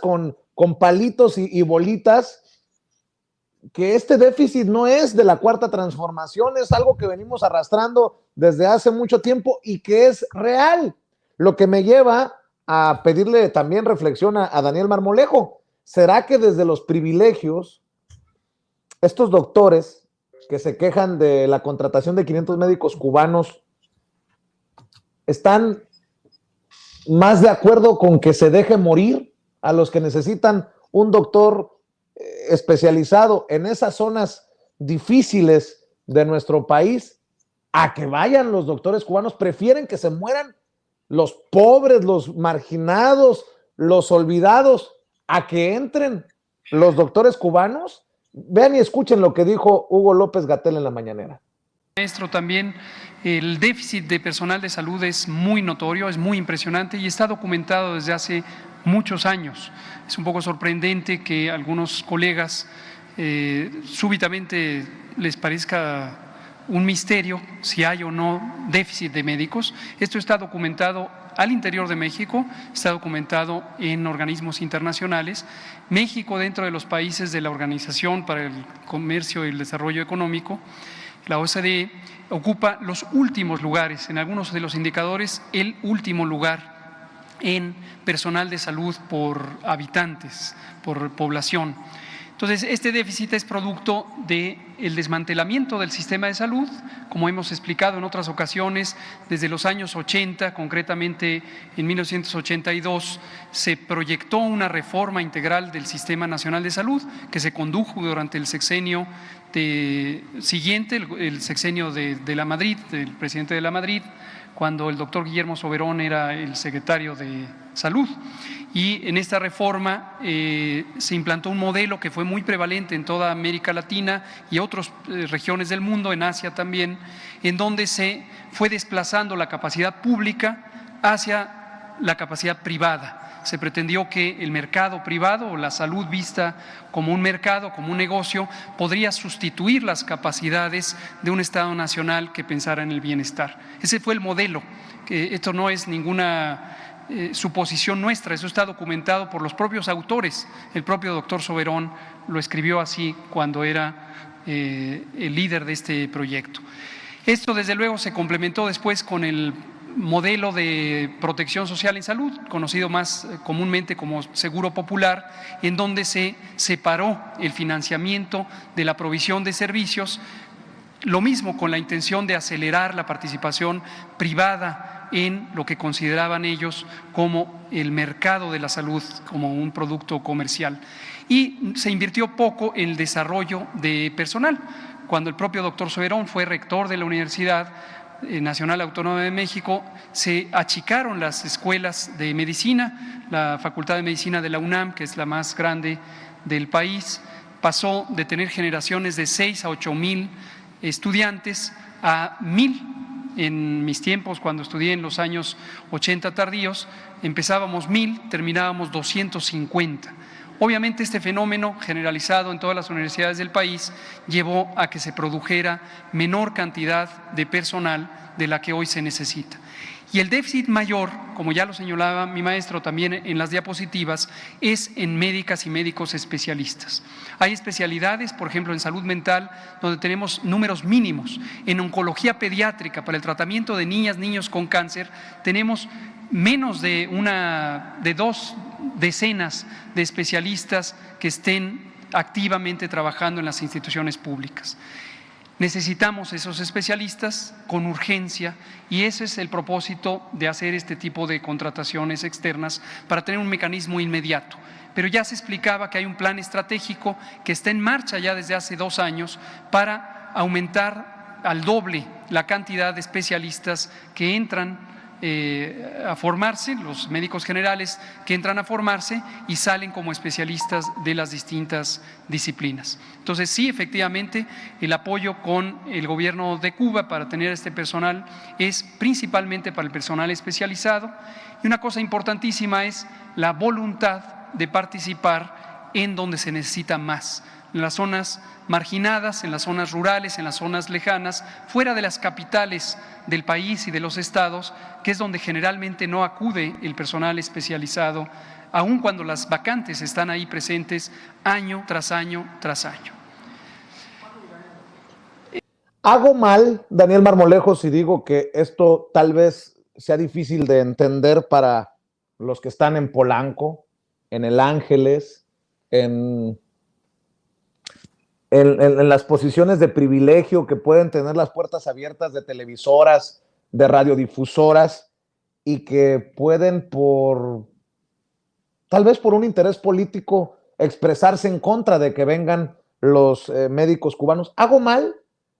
con palitos y bolitas, que este déficit no es de la cuarta transformación, es algo que venimos arrastrando desde hace mucho tiempo y que es real. Lo que me lleva a pedirle también reflexión a Daniel Marmolejo. ¿Será que desde los privilegios, estos doctores que se quejan de la contratación de 500 médicos cubanos están más de acuerdo con que se deje morir a los que necesitan un doctor especializado en esas zonas difíciles de nuestro país, a que vayan los doctores cubanos? Prefieren que se mueran los pobres, los marginados, los olvidados, a que entren los doctores cubanos. Vean y escuchen lo que dijo Hugo López-Gatell en la mañanera. Maestro, también el déficit de personal de salud es muy notorio, es muy impresionante y está documentado desde hace muchos años. Es un poco sorprendente que a algunos colegas súbitamente les parezca un misterio si hay o no déficit de médicos. Esto está documentado al interior de México, está documentado en organismos internacionales. México, dentro de los países de la Organización para el Comercio y el Desarrollo Económico, la OCDE, ocupa los últimos lugares, en algunos de los indicadores, el último lugar en personal de salud por habitantes, por población. Entonces, este déficit es producto del desmantelamiento del sistema de salud, como hemos explicado en otras ocasiones, desde los años 80, concretamente en 1982, se proyectó una reforma integral del Sistema Nacional de Salud que se condujo durante el sexenio siguiente, el sexenio de la Madrid, del presidente de la Madrid, cuando el doctor Guillermo Soberón era el secretario de Salud. Y en esta reforma se implantó un modelo que fue muy prevalente en toda América Latina y otras regiones del mundo, en Asia también, en donde se fue desplazando la capacidad pública hacia la capacidad privada. Se pretendió que el mercado privado o la salud vista como un mercado, como un negocio, podría sustituir las capacidades de un Estado nacional que pensara en el bienestar. Ese fue el modelo. Esto no es ninguna suposición nuestra, eso está documentado por los propios autores. El propio doctor Soberón lo escribió así cuando era el líder de este proyecto. Esto, desde luego, se complementó después con el modelo de protección social en salud, conocido más comúnmente como Seguro Popular, en donde se separó el financiamiento de la provisión de servicios, lo mismo con la intención de acelerar la participación privada en lo que consideraban ellos como el mercado de la salud, como un producto comercial. Y se invirtió poco en el desarrollo de personal. Cuando el propio doctor Soberón fue rector de la Universidad Nacional Autónoma de México, se achicaron las escuelas de medicina. La Facultad de Medicina de la UNAM, que es la más grande del país, pasó de tener generaciones de 6 a 8 mil estudiantes a 1,000. En mis tiempos, cuando estudié en los años 80 tardíos, empezábamos 1,000, terminábamos 250. Obviamente este fenómeno generalizado en todas las universidades del país llevó a que se produjera menor cantidad de personal de la que hoy se necesita. Y el déficit mayor, como ya lo señalaba mi maestro también en las diapositivas, es en médicas y médicos especialistas. Hay especialidades, por ejemplo, en salud mental, donde tenemos números mínimos. En oncología pediátrica, para el tratamiento de niñas, niños con cáncer, tenemos menos de 2 decenas de especialistas que estén activamente trabajando en las instituciones públicas. Necesitamos esos especialistas con urgencia y ese es el propósito de hacer este tipo de contrataciones externas, para tener un mecanismo inmediato. Pero ya se explicaba que hay un plan estratégico que está en marcha ya desde hace 2 años para aumentar al doble la cantidad de especialistas que entran a formarse, los médicos generales que entran a formarse y salen como especialistas de las distintas disciplinas. Entonces, sí, efectivamente, el apoyo con el gobierno de Cuba para tener este personal es principalmente para el personal especializado. Y una cosa importantísima es la voluntad de participar en donde se necesita más, en las zonas marginadas, en las zonas rurales, en las zonas lejanas, fuera de las capitales del país y de los estados, que es donde generalmente no acude el personal especializado aun cuando las vacantes están ahí presentes año tras año tras año. Hago mal, Daniel Marmolejo, si digo que esto tal vez sea difícil de entender para los que están en Polanco, en El Ángeles, en las posiciones de privilegio que pueden tener las puertas abiertas de televisoras, de radiodifusoras, y que pueden tal vez por un interés político, expresarse en contra de que vengan los médicos cubanos. ¿Hago mal?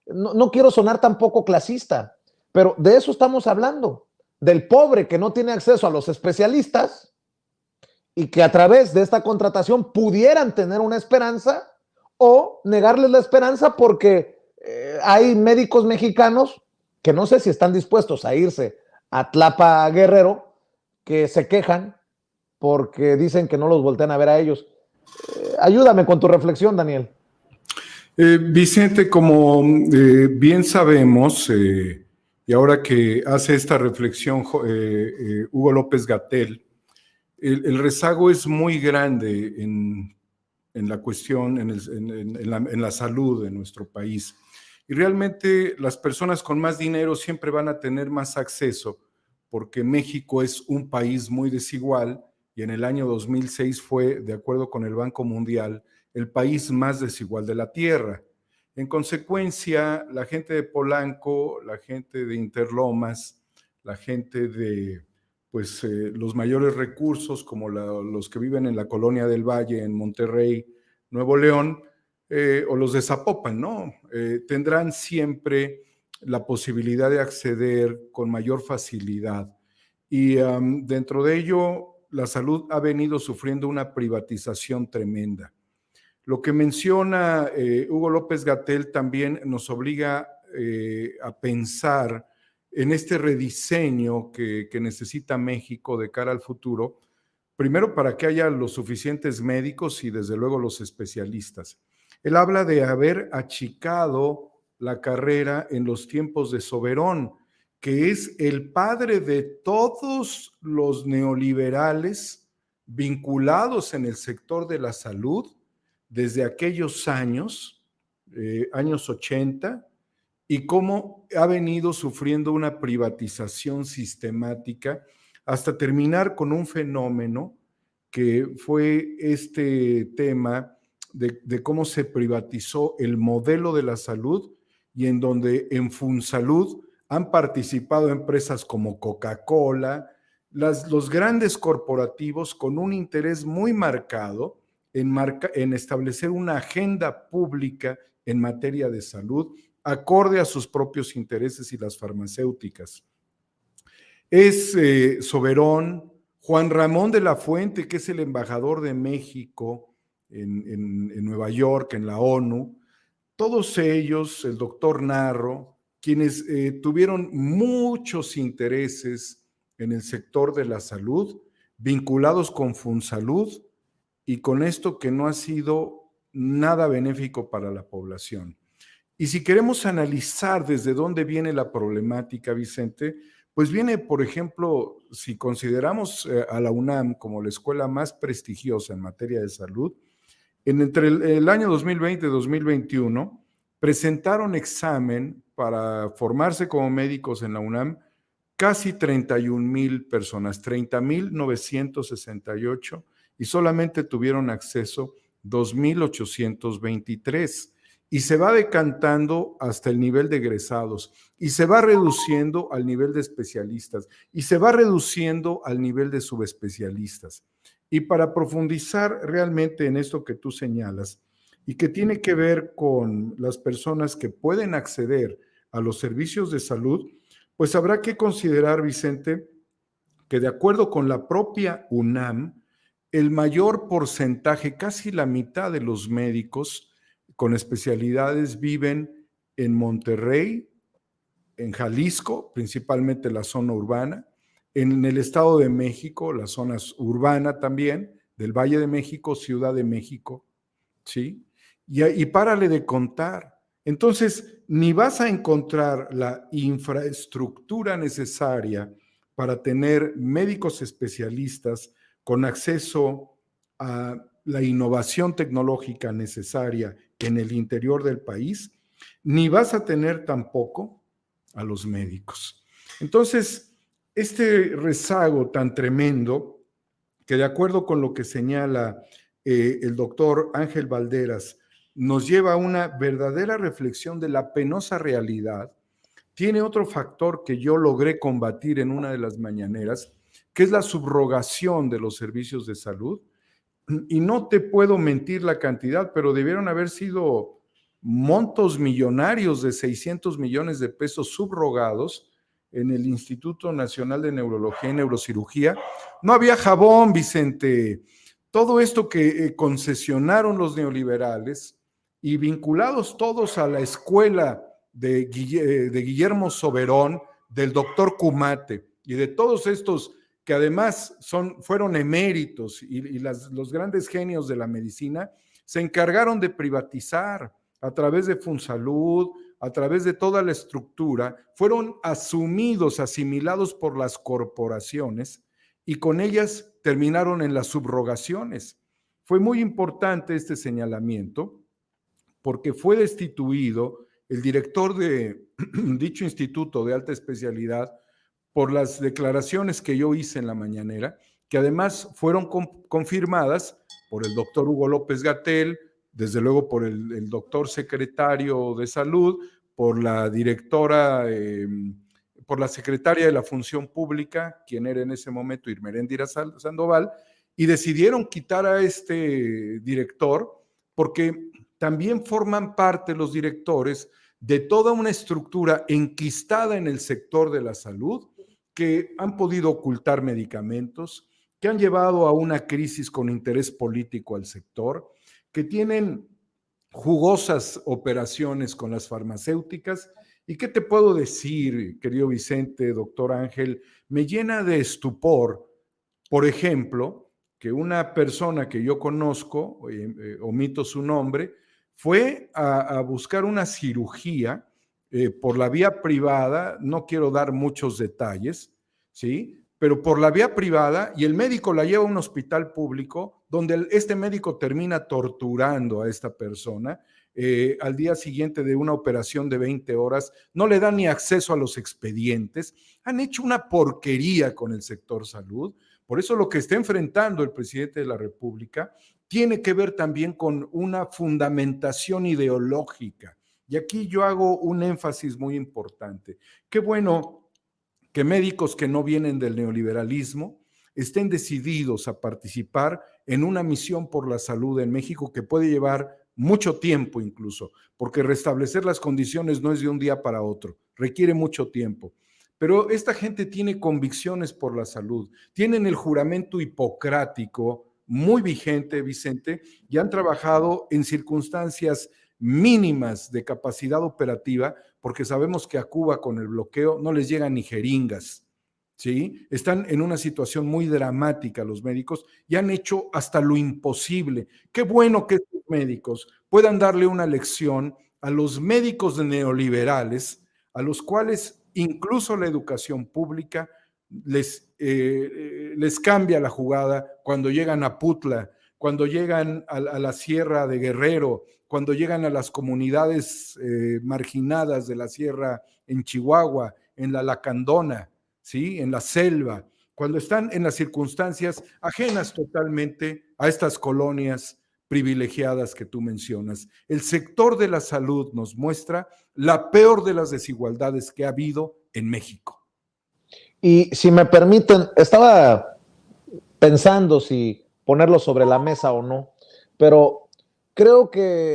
No quiero sonar tampoco clasista, pero de eso estamos hablando, del pobre que no tiene acceso a los especialistas y que a través de esta contratación pudieran tener una esperanza, o negarles la esperanza porque hay médicos mexicanos que no sé si están dispuestos a irse a Tlapa Guerrero, que se quejan porque dicen que no los voltean a ver a ellos. Ayúdame con tu reflexión, Daniel. Vicente, como bien sabemos, y ahora que hace esta reflexión Hugo López-Gatell, el rezago es muy grande en la cuestión, en la salud de nuestro país. Y realmente las personas con más dinero siempre van a tener más acceso, porque México es un país muy desigual y en el año 2006 fue, de acuerdo con el Banco Mundial, el país más desigual de la Tierra. En consecuencia, la gente de Polanco, la gente de Interlomas, la gente de los mayores recursos, como los que viven en la Colonia del Valle, en Monterrey, Nuevo León, o los de Zapopan, ¿no? Tendrán siempre la posibilidad de acceder con mayor facilidad. Y dentro de ello, la salud ha venido sufriendo una privatización tremenda. Lo que menciona Hugo López-Gatell también nos obliga a pensar en este rediseño que necesita México de cara al futuro, primero para que haya los suficientes médicos y desde luego los especialistas. Él habla de haber achicado la carrera en los tiempos de Soberón, que es el padre de todos los neoliberales vinculados en el sector de la salud desde aquellos años, años 80, y cómo ha venido sufriendo una privatización sistemática hasta terminar con un fenómeno que fue este tema de cómo se privatizó el modelo de la salud y en donde en Funsalud han participado empresas como Coca-Cola, los grandes corporativos con un interés muy marcado en establecer una agenda pública en materia de salud acorde a sus propios intereses y las farmacéuticas. Es Soberón, Juan Ramón de la Fuente, que es el embajador de México en Nueva York, en la ONU, todos ellos, el doctor Narro, quienes tuvieron muchos intereses en el sector de la salud, vinculados con Funsalud, y con esto que no ha sido nada benéfico para la población. Y si queremos analizar desde dónde viene la problemática, Vicente, pues viene, por ejemplo, si consideramos a la UNAM como la escuela más prestigiosa en materia de salud, entre el año 2020 y 2021 presentaron examen para formarse como médicos en la UNAM casi 31,000 personas, 30,968, y solamente tuvieron acceso 2,823. Y se va decantando hasta el nivel de egresados, y se va reduciendo al nivel de especialistas, y se va reduciendo al nivel de subespecialistas. Y para profundizar realmente en esto que tú señalas, y que tiene que ver con las personas que pueden acceder a los servicios de salud, pues habrá que considerar, Vicente, que de acuerdo con la propia UNAM, el mayor porcentaje, casi la mitad de los médicos con especialidades viven en Monterrey, en Jalisco, principalmente la zona urbana, en el Estado de México, la zona urbana también, del Valle de México, Ciudad de México, ¿sí? Y párale de contar. Entonces, ni vas a encontrar la infraestructura necesaria para tener médicos especialistas, con acceso a la innovación tecnológica necesaria en el interior del país, ni vas a tener tampoco a los médicos. Entonces, este rezago tan tremendo, que de acuerdo con lo que señala el doctor Ángel Valderas, nos lleva a una verdadera reflexión de la penosa realidad, tiene otro factor que yo logré combatir en una de las mañaneras, que es la subrogación de los servicios de salud. Y no te puedo mentir la cantidad, pero debieron haber sido montos millonarios de 600 millones de pesos subrogados en el Instituto Nacional de Neurología y Neurocirugía. No había jabón, Vicente. Todo esto que concesionaron los neoliberales y vinculados todos a la escuela de Guillermo Soberón, del doctor Kumate y de todos estos que además fueron eméritos y los grandes genios de la medicina, se encargaron de privatizar a través de Funsalud, a través de toda la estructura, fueron asimilados por las corporaciones y con ellas terminaron en las subrogaciones. Fue muy importante este señalamiento porque fue destituido el director de dicho instituto de alta especialidad por las declaraciones que yo hice en la mañanera, que además fueron confirmadas por el doctor Hugo López-Gatell, desde luego por el doctor secretario de Salud, por la directora, por la secretaria de la Función Pública, quien era en ese momento Irmeréndira Sandoval, y decidieron quitar a este director porque también forman parte los directores de toda una estructura enquistada en el sector de la salud, que han podido ocultar medicamentos, que han llevado a una crisis con interés político al sector, que tienen jugosas operaciones con las farmacéuticas. ¿Y qué te puedo decir, querido Vicente, doctor Ángel? Me llena de estupor, por ejemplo, que una persona que yo conozco, omito su nombre, fue a buscar una cirugía por la vía privada, no quiero dar muchos detalles, ¿sí? Pero por la vía privada, y el médico la lleva a un hospital público, donde este médico termina torturando a esta persona. Al día siguiente de una operación de 20 horas, no le dan ni acceso a los expedientes. Han hecho una porquería con el sector salud. Por eso lo que está enfrentando el presidente de la República tiene que ver también con una fundamentación ideológica. Y aquí yo hago un énfasis muy importante. Qué bueno que médicos que no vienen del neoliberalismo estén decididos a participar en una misión por la salud en México que puede llevar mucho tiempo incluso, porque restablecer las condiciones no es de un día para otro, requiere mucho tiempo. Pero esta gente tiene convicciones por la salud, tienen el juramento hipocrático muy vigente, Vicente, y han trabajado en circunstancias mínimas de capacidad operativa, porque sabemos que a Cuba con el bloqueo no les llegan ni jeringas, ¿sí? Están en una situación muy dramática los médicos y han hecho hasta lo imposible. Qué bueno que estos médicos puedan darle una lección a los médicos neoliberales, a los cuales incluso la educación pública les cambia la jugada cuando llegan a Putla, cuando llegan a la Sierra de Guerrero, cuando llegan a las comunidades marginadas de la sierra en Chihuahua, en la Lacandona, ¿sí? En la selva, cuando están en las circunstancias ajenas totalmente a estas colonias privilegiadas que tú mencionas. El sector de la salud nos muestra la peor de las desigualdades que ha habido en México. Y si me permiten, estaba pensando si ponerlo sobre la mesa o no, pero creo que